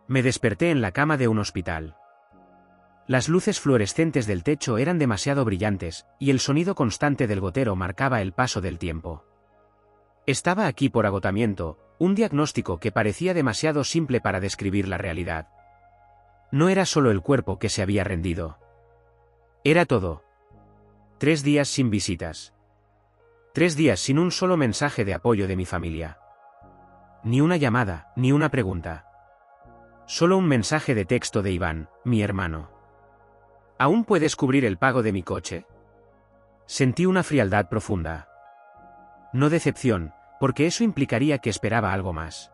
Me desperté en la cama de un hospital. Las luces fluorescentes del techo eran demasiado brillantes, y el sonido constante del gotero marcaba el paso del tiempo. Estaba aquí por agotamiento, un diagnóstico que parecía demasiado simple para describir la realidad. No era solo el cuerpo que se había rendido. Era todo. 3 días sin visitas. 3 días sin un solo mensaje de apoyo de mi familia. Ni una llamada, ni una pregunta. Solo un mensaje de texto de Iván, mi hermano. ¿Aún puedes cubrir el pago de mi coche? Sentí una frialdad profunda. No decepción, porque eso implicaría que esperaba algo más.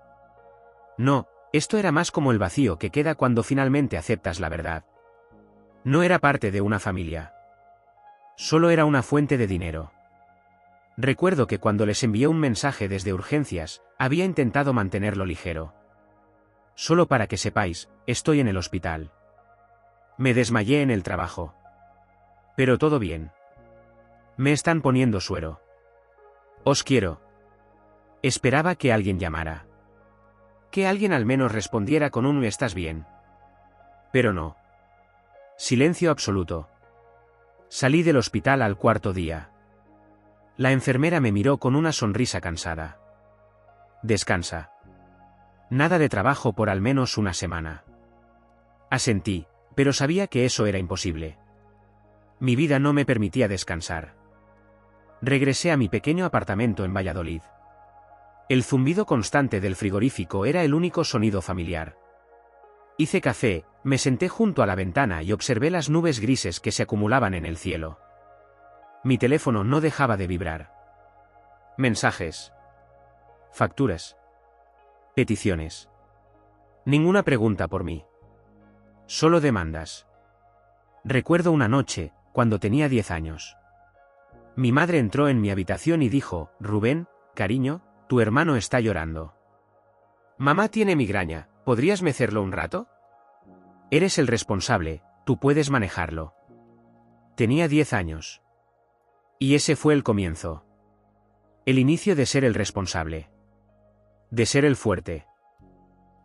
No, esto era más como el vacío que queda cuando finalmente aceptas la verdad. No era parte de una familia. Solo era una fuente de dinero. Recuerdo que cuando les envié un mensaje desde urgencias, había intentado mantenerlo ligero. Solo para que sepáis, estoy en el hospital. Me desmayé en el trabajo. Pero todo bien. Me están poniendo suero. Os quiero. Esperaba que alguien llamara. Que alguien al menos respondiera con un ¿estás bien? Pero no. Silencio absoluto. Salí del hospital al 4.º día. La enfermera me miró con una sonrisa cansada. Descansa. Nada de trabajo por al menos una semana. Asentí, pero sabía que eso era imposible. Mi vida no me permitía descansar. Regresé a mi pequeño apartamento en Valladolid. El zumbido constante del frigorífico era el único sonido familiar. Hice café, me senté junto a la ventana y observé las nubes grises que se acumulaban en el cielo. Mi teléfono no dejaba de vibrar. Mensajes. Facturas. Peticiones. Ninguna pregunta por mí. Solo demandas. Recuerdo una noche, cuando tenía 10 años. Mi madre entró en mi habitación y dijo, Rubén, cariño, tu hermano está llorando. Mamá tiene migraña, ¿podrías mecerlo un rato? Eres el responsable, tú puedes manejarlo. Tenía 10 años. Y ese fue el comienzo. El inicio de ser el responsable. De ser el fuerte.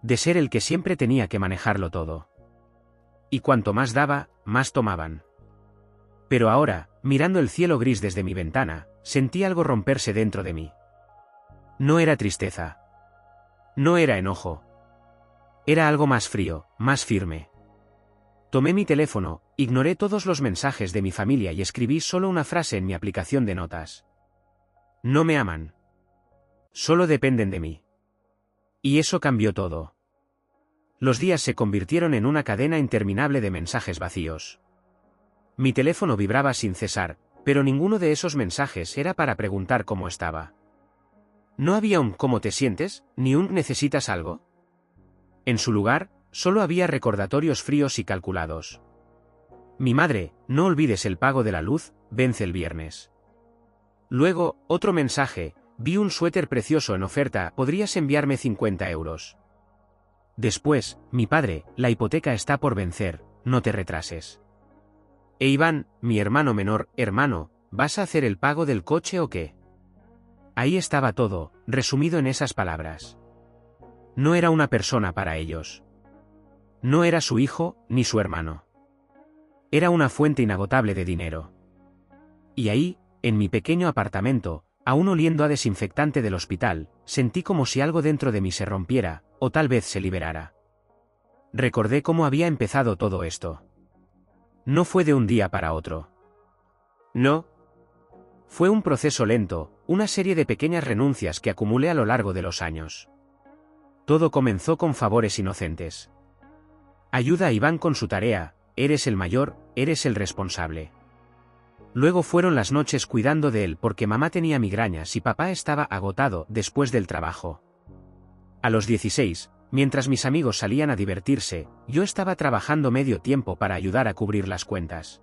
De ser el que siempre tenía que manejarlo todo. Y cuanto más daba, más tomaban. Pero ahora, mirando el cielo gris desde mi ventana, sentí algo romperse dentro de mí. No era tristeza. No era enojo. Era algo más frío, más firme. Tomé mi teléfono, ignoré todos los mensajes de mi familia y escribí solo una frase en mi aplicación de notas. No me aman. Solo dependen de mí. Y eso cambió todo. Los días se convirtieron en una cadena interminable de mensajes vacíos. Mi teléfono vibraba sin cesar, pero ninguno de esos mensajes era para preguntar cómo estaba. No había un ¿cómo te sientes?, ni un ¿necesitas algo? En su lugar, solo había recordatorios fríos y calculados. Mi madre, no olvides el pago de la luz, vence el viernes. Luego, otro mensaje, vi un suéter precioso en oferta, ¿podrías enviarme 50 euros? Después, mi padre, la hipoteca está por vencer, no te retrases. E Iván, mi hermano menor, hermano, ¿vas a hacer el pago del coche o qué? Ahí estaba todo, resumido en esas palabras. No era una persona para ellos. No era su hijo, ni su hermano. Era una fuente inagotable de dinero. Y ahí, en mi pequeño apartamento, aún oliendo a desinfectante del hospital, sentí como si algo dentro de mí se rompiera, o tal vez se liberara. Recordé cómo había empezado todo esto. No fue de un día para otro. No. Fue un proceso lento, una serie de pequeñas renuncias que acumulé a lo largo de los años. Todo comenzó con favores inocentes. Ayuda a Iván con su tarea, eres el mayor, eres el responsable. Luego fueron las noches cuidando de él porque mamá tenía migrañas y papá estaba agotado después del trabajo. A los 16, mientras mis amigos salían a divertirse, yo estaba trabajando medio tiempo para ayudar a cubrir las cuentas.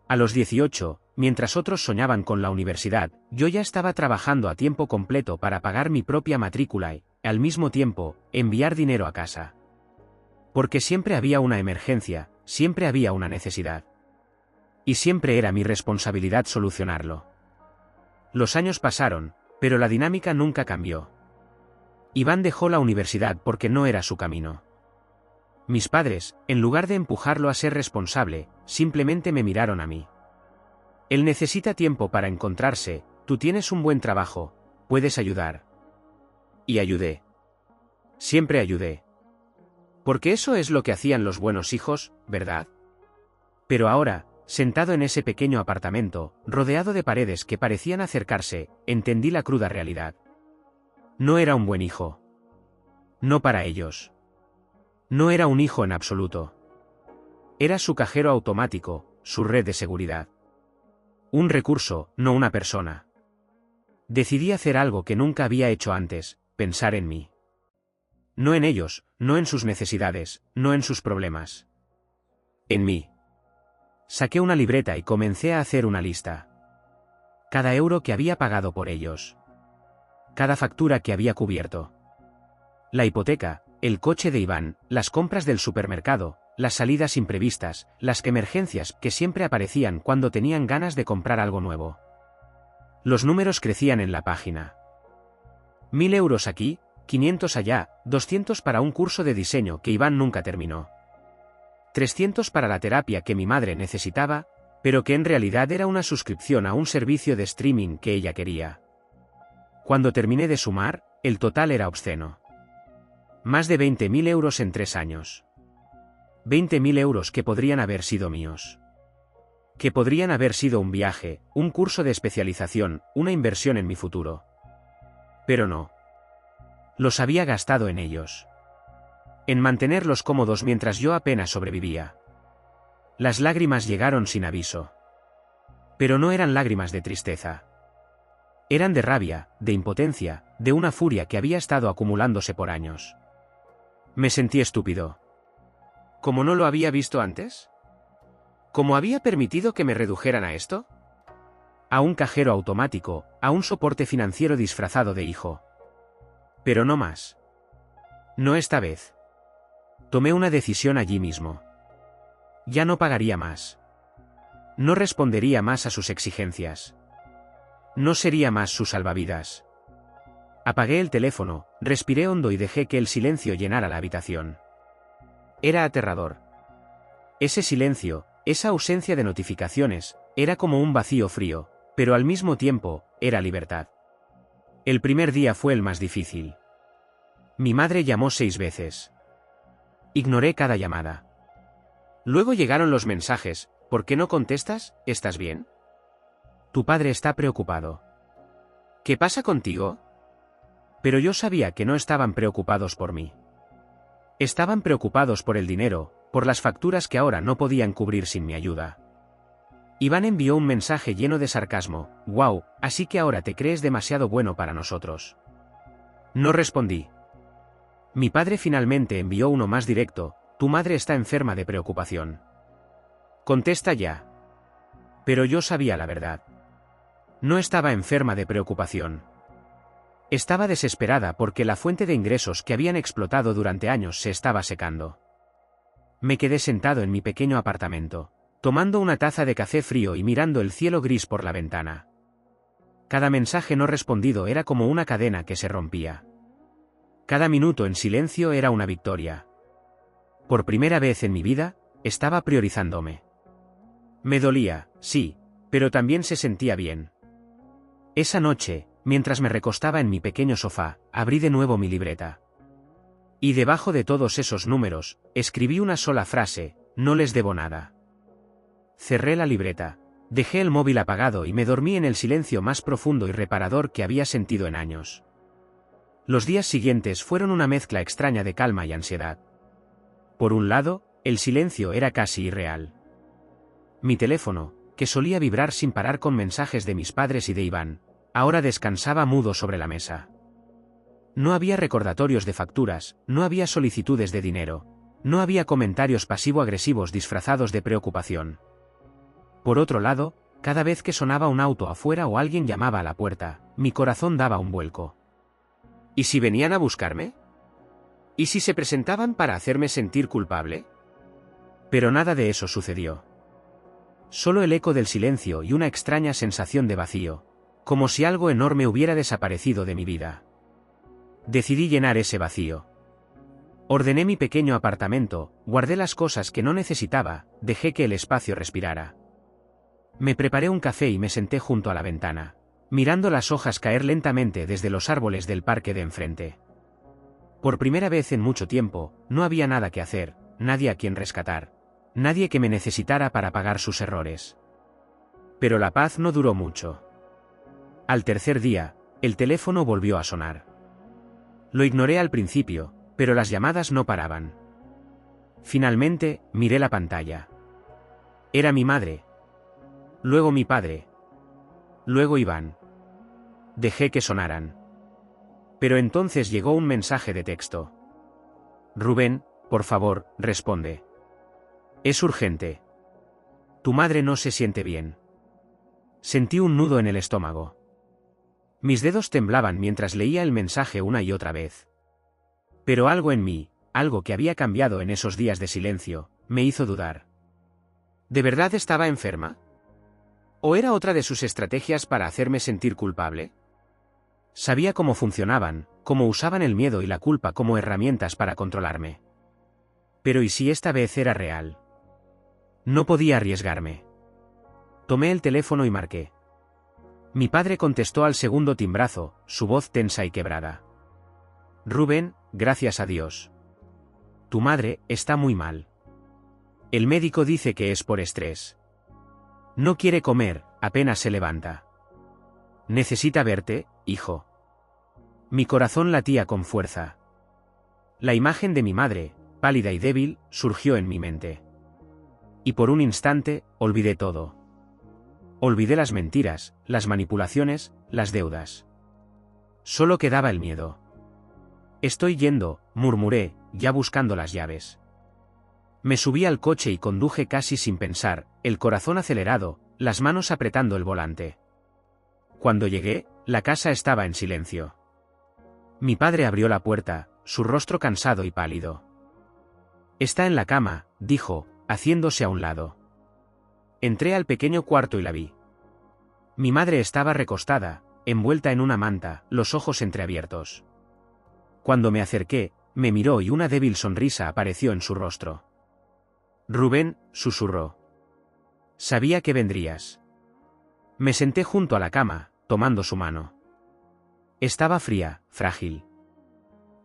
A los 18, mientras otros soñaban con la universidad, yo ya estaba trabajando a tiempo completo para pagar mi propia matrícula y, al mismo tiempo, enviar dinero a casa. Porque siempre había una emergencia, siempre había una necesidad. Y siempre era mi responsabilidad solucionarlo. Los años pasaron, pero la dinámica nunca cambió. Iván dejó la universidad porque no era su camino. Mis padres, en lugar de empujarlo a ser responsable, simplemente me miraron a mí. Él necesita tiempo para encontrarse, tú tienes un buen trabajo, puedes ayudar. Y ayudé. Siempre ayudé. Porque eso es lo que hacían los buenos hijos, ¿verdad? Pero ahora, sentado en ese pequeño apartamento, rodeado de paredes que parecían acercarse, entendí la cruda realidad. No era un buen hijo. No para ellos. No era un hijo en absoluto. Era su cajero automático, su red de seguridad. Un recurso, no una persona. Decidí hacer algo que nunca había hecho antes, pensar en mí. No en ellos, no en sus necesidades, no en sus problemas. En mí. Saqué una libreta y comencé a hacer una lista. Cada euro que había pagado por ellos. Cada factura que había cubierto. La hipoteca, el coche de Iván, las compras del supermercado, las salidas imprevistas, las emergencias que siempre aparecían cuando tenían ganas de comprar algo nuevo. Los números crecían en la página. 1000 euros aquí, 500 allá, 200 para un curso de diseño que Iván nunca terminó. 300 para la terapia que mi madre necesitaba, pero que en realidad era una suscripción a un servicio de streaming que ella quería. Cuando terminé de sumar, el total era obsceno. Más de 20.000 euros en 3 años. 20.000 euros que podrían haber sido míos. Que podrían haber sido un viaje, un curso de especialización, una inversión en mi futuro. Pero no. Los había gastado en ellos. En mantenerlos cómodos mientras yo apenas sobrevivía. Las lágrimas llegaron sin aviso. Pero no eran lágrimas de tristeza. Eran de rabia, de impotencia, de una furia que había estado acumulándose por años. Me sentí estúpido. ¿Cómo no lo había visto antes? ¿Cómo había permitido que me redujeran a esto? A un cajero automático, a un soporte financiero disfrazado de hijo. Pero no más. No esta vez. Tomé una decisión allí mismo. Ya no pagaría más. No respondería más a sus exigencias. No sería más su salvavidas. Apagué el teléfono, respiré hondo y dejé que el silencio llenara la habitación. Era aterrador. Ese silencio, esa ausencia de notificaciones, era como un vacío frío, pero al mismo tiempo, era libertad. El primer día fue el más difícil. Mi madre llamó 6 veces. Ignoré cada llamada. Luego llegaron los mensajes, ¿por qué no contestas? ¿Estás bien? Tu padre está preocupado. ¿Qué pasa contigo? Pero yo sabía que no estaban preocupados por mí. Estaban preocupados por el dinero, por las facturas que ahora no podían cubrir sin mi ayuda. Iván envió un mensaje lleno de sarcasmo, «Wow, así que ahora te crees demasiado bueno para nosotros». No respondí. Mi padre finalmente envió uno más directo, «Tu madre está enferma de preocupación. Contesta ya». Pero yo sabía la verdad. No estaba enferma de preocupación. Estaba desesperada porque la fuente de ingresos que habían explotado durante años se estaba secando. Me quedé sentado en mi pequeño apartamento, tomando una taza de café frío y mirando el cielo gris por la ventana. Cada mensaje no respondido era como una cadena que se rompía. Cada minuto en silencio era una victoria. Por primera vez en mi vida, estaba priorizándome. Me dolía, sí, pero también se sentía bien. Esa noche, mientras me recostaba en mi pequeño sofá, abrí de nuevo mi libreta. Y debajo de todos esos números, escribí una sola frase, no les debo nada. Cerré la libreta, dejé el móvil apagado y me dormí en el silencio más profundo y reparador que había sentido en años. Los días siguientes fueron una mezcla extraña de calma y ansiedad. Por un lado, el silencio era casi irreal. Mi teléfono, que solía vibrar sin parar con mensajes de mis padres y de Iván, ahora descansaba mudo sobre la mesa. No había recordatorios de facturas, no había solicitudes de dinero, no había comentarios pasivo-agresivos disfrazados de preocupación. Por otro lado, cada vez que sonaba un auto afuera o alguien llamaba a la puerta, mi corazón daba un vuelco. ¿Y si venían a buscarme? ¿Y si se presentaban para hacerme sentir culpable? Pero nada de eso sucedió. Solo el eco del silencio y una extraña sensación de vacío, como si algo enorme hubiera desaparecido de mi vida. Decidí llenar ese vacío. Ordené mi pequeño apartamento, guardé las cosas que no necesitaba, dejé que el espacio respirara. Me preparé un café y me senté junto a la ventana, mirando las hojas caer lentamente desde los árboles del parque de enfrente. Por primera vez en mucho tiempo, no había nada que hacer, nadie a quien rescatar, nadie que me necesitara para pagar sus errores. Pero la paz no duró mucho. Al tercer día, el teléfono volvió a sonar. Lo ignoré al principio, pero las llamadas no paraban. Finalmente, miré la pantalla. Era mi madre. Luego mi padre. Luego Iván. Dejé que sonaran. Pero entonces llegó un mensaje de texto. Rubén, por favor, responde. Es urgente. Tu madre no se siente bien. Sentí un nudo en el estómago. Mis dedos temblaban mientras leía el mensaje una y otra vez. Pero algo en mí, algo que había cambiado en esos días de silencio, me hizo dudar. ¿De verdad estaba enferma? ¿O era otra de sus estrategias para hacerme sentir culpable? Sabía cómo funcionaban, cómo usaban el miedo y la culpa como herramientas para controlarme. Pero ¿y si esta vez era real? No podía arriesgarme. Tomé el teléfono y marqué. Mi padre contestó al segundo timbrazo, su voz tensa y quebrada. Rubén, gracias a Dios. Tu madre está muy mal. El médico dice que es por estrés. No quiere comer, apenas se levanta. Necesita verte, hijo. Mi corazón latía con fuerza. La imagen de mi madre, pálida y débil, surgió en mi mente. Y por un instante, olvidé todo. Olvidé las mentiras, las manipulaciones, las deudas. Solo quedaba el miedo. Estoy yendo, murmuré, ya buscando las llaves. Me subí al coche y conduje casi sin pensar, el corazón acelerado, las manos apretando el volante. Cuando llegué, la casa estaba en silencio. Mi padre abrió la puerta, su rostro cansado y pálido. Está en la cama, dijo, haciéndose a un lado. Entré al pequeño cuarto y la vi. Mi madre estaba recostada, envuelta en una manta, los ojos entreabiertos. Cuando me acerqué, me miró y una débil sonrisa apareció en su rostro. Rubén, susurró. Sabía que vendrías. Me senté junto a la cama, tomando su mano. Estaba fría, frágil.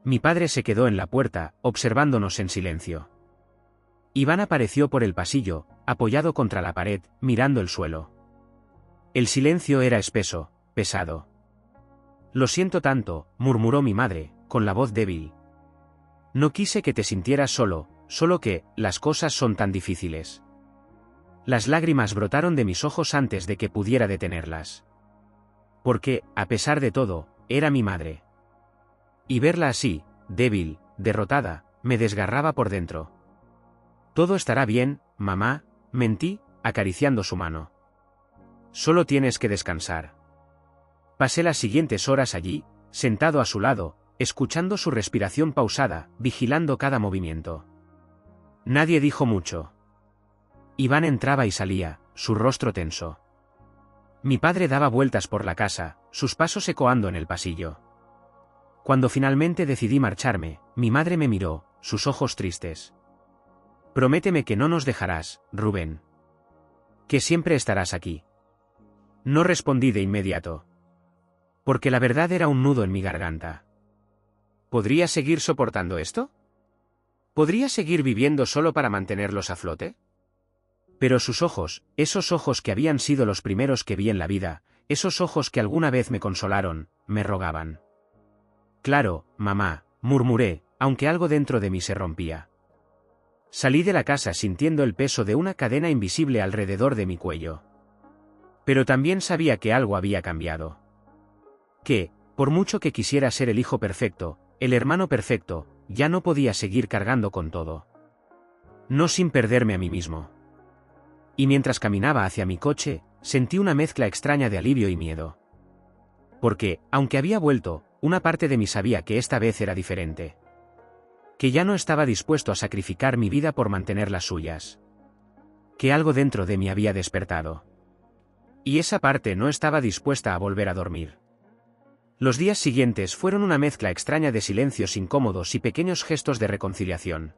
Mi padre se quedó en la puerta, observándonos en silencio. Iván apareció por el pasillo, apoyado contra la pared, mirando el suelo. El silencio era espeso, pesado. Lo siento tanto, murmuró mi madre, con la voz débil. No quise que te sintieras solo, solo que, las cosas son tan difíciles. Las lágrimas brotaron de mis ojos antes de que pudiera detenerlas. Porque, a pesar de todo, era mi madre. Y verla así, débil, derrotada, me desgarraba por dentro. Todo estará bien, mamá, mentí, acariciando su mano. Solo tienes que descansar. Pasé las siguientes horas allí, sentado a su lado, escuchando su respiración pausada, vigilando cada movimiento. Nadie dijo mucho. Iván entraba y salía, su rostro tenso. Mi padre daba vueltas por la casa, sus pasos ecoando en el pasillo. Cuando finalmente decidí marcharme, mi madre me miró, sus ojos tristes. Prométeme que no nos dejarás, Rubén. Que siempre estarás aquí. No respondí de inmediato. Porque la verdad era un nudo en mi garganta. ¿Podría seguir soportando esto? ¿Podría seguir viviendo solo para mantenerlos a flote? Pero sus ojos, esos ojos que habían sido los primeros que vi en la vida, esos ojos que alguna vez me consolaron, me rogaban. Claro, mamá, murmuré, aunque algo dentro de mí se rompía. Salí de la casa sintiendo el peso de una cadena invisible alrededor de mi cuello. Pero también sabía que algo había cambiado. Que, por mucho que quisiera ser el hijo perfecto, el hermano perfecto, ya no podía seguir cargando con todo. No sin perderme a mí mismo. Y mientras caminaba hacia mi coche, sentí una mezcla extraña de alivio y miedo. Porque, aunque había vuelto, una parte de mí sabía que esta vez era diferente. Que ya no estaba dispuesto a sacrificar mi vida por mantener las suyas. Que algo dentro de mí había despertado. Y esa parte no estaba dispuesta a volver a dormir. Los días siguientes fueron una mezcla extraña de silencios incómodos y pequeños gestos de reconciliación.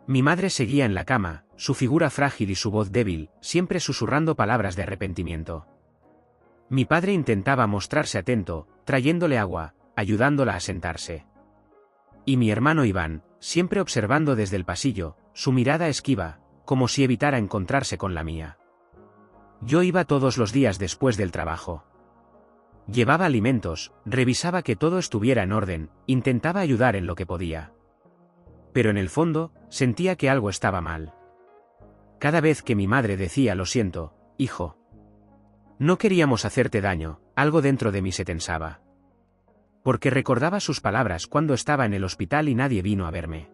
Mi madre seguía en la cama, su figura frágil y su voz débil, siempre susurrando palabras de arrepentimiento. Mi padre intentaba mostrarse atento, trayéndole agua, ayudándola a sentarse. Y mi hermano Iván, siempre observando desde el pasillo, su mirada esquiva, como si evitara encontrarse con la mía. Yo iba todos los días después del trabajo. Llevaba alimentos, revisaba que todo estuviera en orden, intentaba ayudar en lo que podía. Pero en el fondo, sentía que algo estaba mal. Cada vez que mi madre decía lo siento, hijo. No queríamos hacerte daño, algo dentro de mí se tensaba. Porque recordaba sus palabras cuando estaba en el hospital y nadie vino a verme.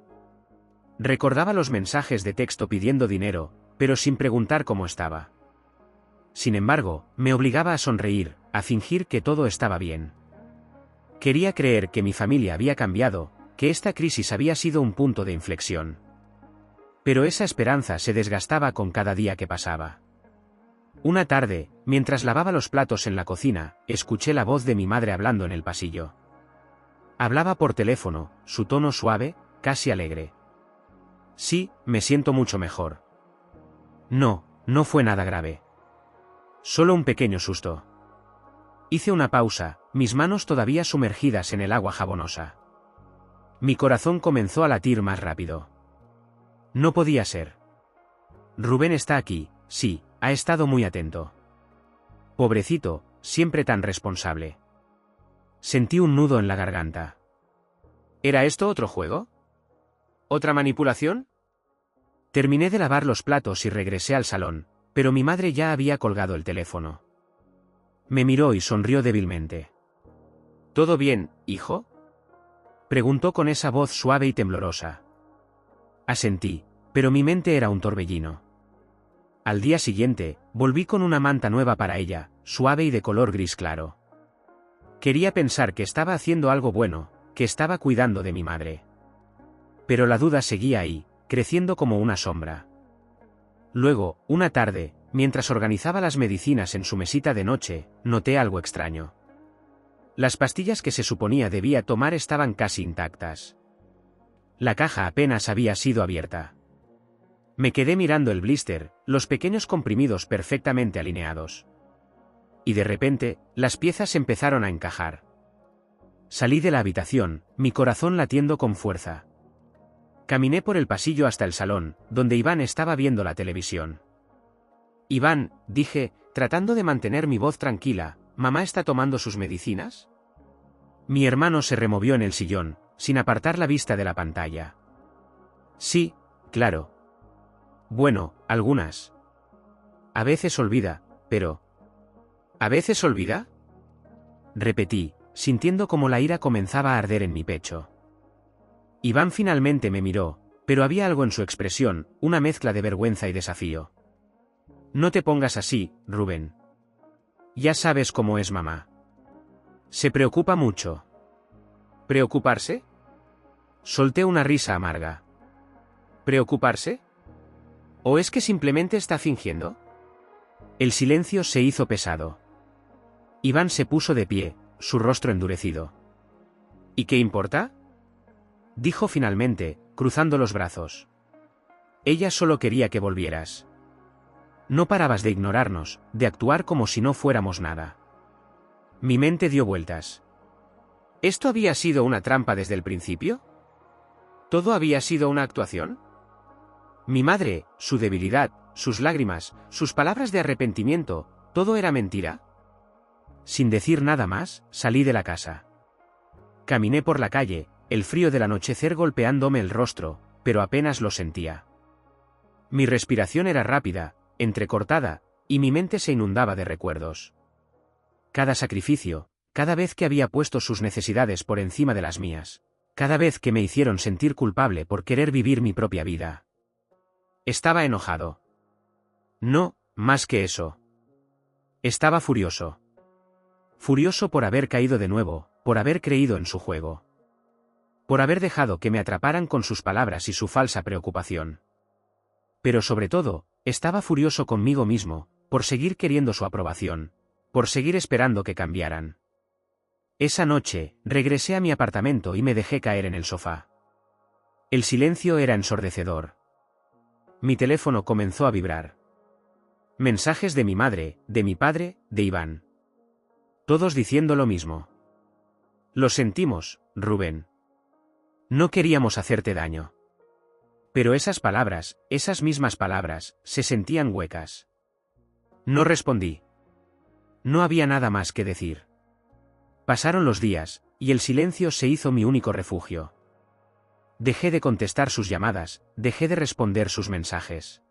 Recordaba los mensajes de texto pidiendo dinero, pero sin preguntar cómo estaba. Sin embargo, me obligaba a sonreír, a fingir que todo estaba bien. Quería creer que mi familia había cambiado, que esta crisis había sido un punto de inflexión. Pero esa esperanza se desgastaba con cada día que pasaba. Una tarde, mientras lavaba los platos en la cocina, escuché la voz de mi madre hablando en el pasillo. Hablaba por teléfono, su tono suave, casi alegre. Sí, me siento mucho mejor. No, no fue nada grave. Solo un pequeño susto. Hice una pausa, mis manos todavía sumergidas en el agua jabonosa. Mi corazón comenzó a latir más rápido. No podía ser. Rubén está aquí, sí, ha estado muy atento. Pobrecito, siempre tan responsable. Sentí un nudo en la garganta. ¿Era esto otro juego? ¿Otra manipulación? Terminé de lavar los platos y regresé al salón, pero mi madre ya había colgado el teléfono. Me miró y sonrió débilmente. ¿Todo bien, hijo?, preguntó con esa voz suave y temblorosa. Asentí, pero mi mente era un torbellino. Al día siguiente, volví con una manta nueva para ella, suave y de color gris claro. Quería pensar que estaba haciendo algo bueno, que estaba cuidando de mi madre. Pero la duda seguía ahí, creciendo como una sombra. Luego, una tarde, mientras organizaba las medicinas en su mesita de noche, noté algo extraño. Las pastillas que se suponía debía tomar estaban casi intactas. La caja apenas había sido abierta. Me quedé mirando el blister, los pequeños comprimidos perfectamente alineados. Y de repente, las piezas empezaron a encajar. Salí de la habitación, mi corazón latiendo con fuerza. Caminé por el pasillo hasta el salón, donde Iván estaba viendo la televisión. Iván, dije, tratando de mantener mi voz tranquila, ¿mamá está tomando sus medicinas? Mi hermano se removió en el sillón, sin apartar la vista de la pantalla. Sí, claro. Bueno, algunas. A veces olvida, pero... ¿A veces olvida? Repetí, sintiendo como la ira comenzaba a arder en mi pecho. Iván finalmente me miró, pero había algo en su expresión, una mezcla de vergüenza y desafío. No te pongas así, Rubén. Ya sabes cómo es mamá. Se preocupa mucho. ¿Preocuparse? Solté una risa amarga. ¿Preocuparse? ¿O es que simplemente está fingiendo? El silencio se hizo pesado. Iván se puso de pie, su rostro endurecido. ¿Y qué importa?, dijo finalmente, cruzando los brazos. Ella solo quería que volvieras. No parabas de ignorarnos, de actuar como si no fuéramos nada. Mi mente dio vueltas. ¿Esto había sido una trampa desde el principio? ¿Todo había sido una actuación? Mi madre, su debilidad, sus lágrimas, sus palabras de arrepentimiento, ¿todo era mentira? Sin decir nada más, salí de la casa. Caminé por la calle, el frío del anochecer golpeándome el rostro, pero apenas lo sentía. Mi respiración era rápida, entrecortada, y mi mente se inundaba de recuerdos. Cada sacrificio, cada vez que había puesto sus necesidades por encima de las mías, cada vez que me hicieron sentir culpable por querer vivir mi propia vida. Estaba enojado. No, más que eso. Estaba furioso. Furioso por haber caído de nuevo, por haber creído en su juego. Por haber dejado que me atraparan con sus palabras y su falsa preocupación. Pero sobre todo, estaba furioso conmigo mismo, por seguir queriendo su aprobación, por seguir esperando que cambiaran. Esa noche, regresé a mi apartamento y me dejé caer en el sofá. El silencio era ensordecedor. Mi teléfono comenzó a vibrar. Mensajes de mi madre, de mi padre, de Iván. Todos diciendo lo mismo. Lo sentimos, Rubén. No queríamos hacerte daño. Pero esas palabras, esas mismas palabras, se sentían huecas. No respondí. No había nada más que decir. Pasaron los días, y el silencio se hizo mi único refugio. Dejé de contestar sus llamadas, dejé de responder sus mensajes.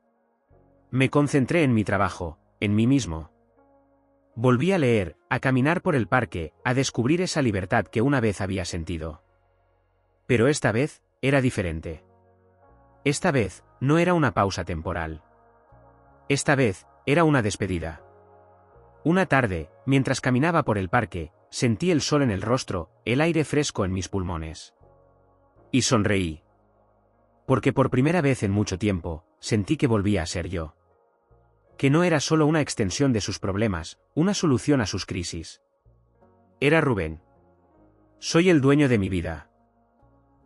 Me concentré en mi trabajo, en mí mismo. Volví a leer, a caminar por el parque, a descubrir esa libertad que una vez había sentido. Pero esta vez, era diferente. Esta vez, no era una pausa temporal. Esta vez, era una despedida. Una tarde, mientras caminaba por el parque, sentí el sol en el rostro, el aire fresco en mis pulmones. Y sonreí. Porque por primera vez en mucho tiempo, sentí que volvía a ser yo. Que no era solo una extensión de sus problemas, una solución a sus crisis. Era Rubén. Soy el dueño de mi vida.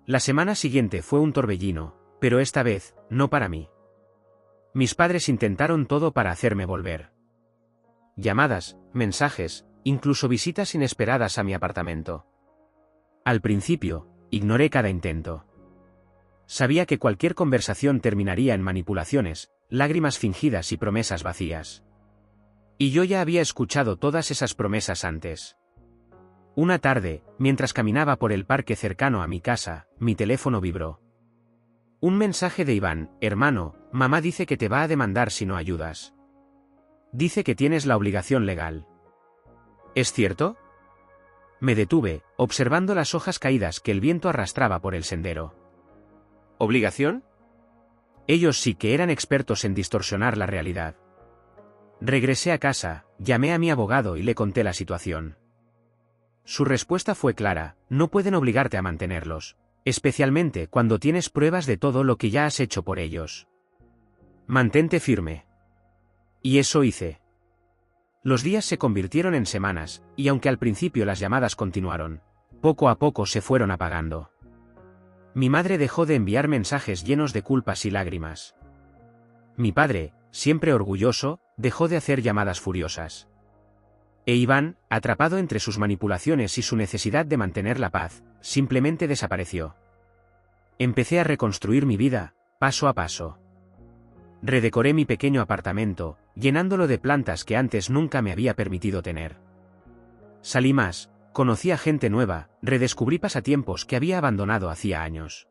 La semana siguiente fue un torbellino, pero esta vez, no para mí. Mis padres intentaron todo para hacerme volver. Llamadas, mensajes, incluso visitas inesperadas a mi apartamento. Al principio, ignoré cada intento. Sabía que cualquier conversación terminaría en manipulaciones, lágrimas fingidas y promesas vacías. Y yo ya había escuchado todas esas promesas antes. Una tarde, mientras caminaba por el parque cercano a mi casa, mi teléfono vibró. Un mensaje de Iván: hermano, mamá dice que te va a demandar si no ayudas. Dice que tienes la obligación legal. ¿Es cierto? Me detuve, observando las hojas caídas que el viento arrastraba por el sendero. ¿Obligación? Ellos sí que eran expertos en distorsionar la realidad. Regresé a casa, llamé a mi abogado y le conté la situación. Su respuesta fue clara: no pueden obligarte a mantenerlos, especialmente cuando tienes pruebas de todo lo que ya has hecho por ellos. Mantente firme. Y eso hice. Los días se convirtieron en semanas, y aunque al principio las llamadas continuaron, poco a poco se fueron apagando. Mi madre dejó de enviar mensajes llenos de culpas y lágrimas. Mi padre, siempre orgulloso, dejó de hacer llamadas furiosas. E Iván, atrapado entre sus manipulaciones y su necesidad de mantener la paz, simplemente desapareció. Empecé a reconstruir mi vida, paso a paso. Redecoré mi pequeño apartamento, llenándolo de plantas que antes nunca me había permitido tener. Salí más, conocí a gente nueva, redescubrí pasatiempos que había abandonado hacía años.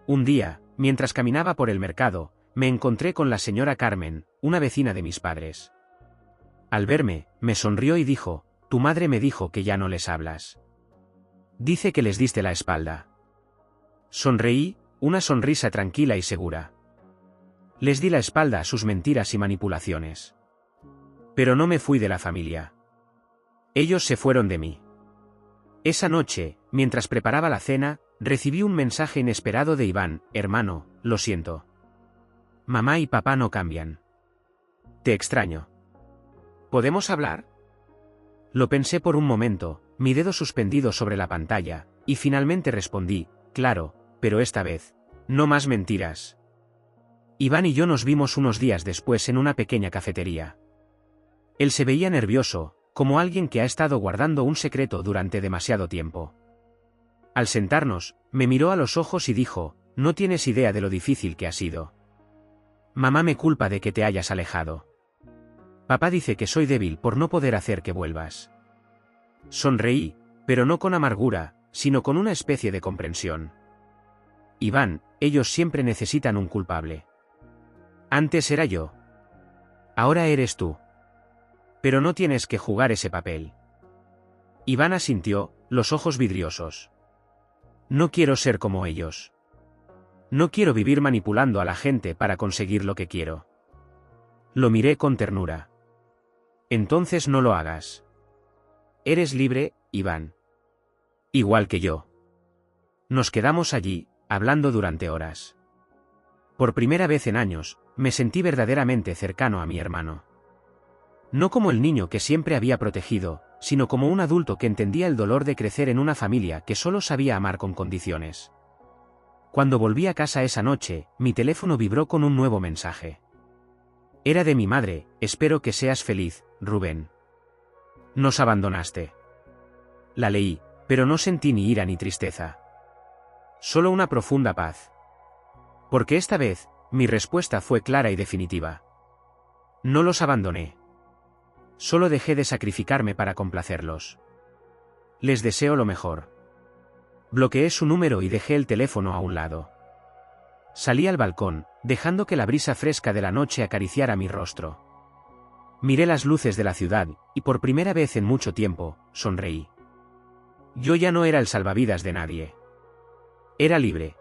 Un día, mientras caminaba por el mercado, me encontré con la señora Carmen, una vecina de mis padres. Al verme, me sonrió y dijo: tu madre me dijo que ya no les hablas. Dice que les diste la espalda. Sonreí, una sonrisa tranquila y segura. Les di la espalda a sus mentiras y manipulaciones. Pero no me fui de la familia. Ellos se fueron de mí. Esa noche, mientras preparaba la cena, recibí un mensaje inesperado de Iván: hermano, lo siento. Mamá y papá no cambian. Te extraño. ¿Podemos hablar? Lo pensé por un momento, mi dedo suspendido sobre la pantalla, y finalmente respondí: claro, pero esta vez, no más mentiras. Iván y yo nos vimos unos días después en una pequeña cafetería. Él se veía nervioso, como alguien que ha estado guardando un secreto durante demasiado tiempo. Al sentarnos, me miró a los ojos y dijo: no tienes idea de lo difícil que ha sido. Mamá me culpa de que te hayas alejado. Papá dice que soy débil por no poder hacer que vuelvas. Sonreí, pero no con amargura, sino con una especie de comprensión. Iván, ellos siempre necesitan un culpable. Antes era yo. Ahora eres tú. Pero no tienes que jugar ese papel. Iván asintió, los ojos vidriosos. No quiero ser como ellos. No quiero vivir manipulando a la gente para conseguir lo que quiero. Lo miré con ternura. Entonces no lo hagas. Eres libre, Iván. Igual que yo. Nos quedamos allí, hablando durante horas. Por primera vez en años, me sentí verdaderamente cercano a mi hermano. No como el niño que siempre había protegido, sino como un adulto que entendía el dolor de crecer en una familia que solo sabía amar con condiciones. Cuando volví a casa esa noche, mi teléfono vibró con un nuevo mensaje. Era de mi madre: espero que seas feliz, Rubén. Nos abandonaste. La leí, pero no sentí ni ira ni tristeza. Solo una profunda paz. Porque esta vez, mi respuesta fue clara y definitiva. No los abandoné. Solo dejé de sacrificarme para complacerlos. Les deseo lo mejor. Bloqueé su número y dejé el teléfono a un lado. Salí al balcón, dejando que la brisa fresca de la noche acariciara mi rostro. Miré las luces de la ciudad, y por primera vez en mucho tiempo, sonreí. Yo ya no era el salvavidas de nadie. Era libre.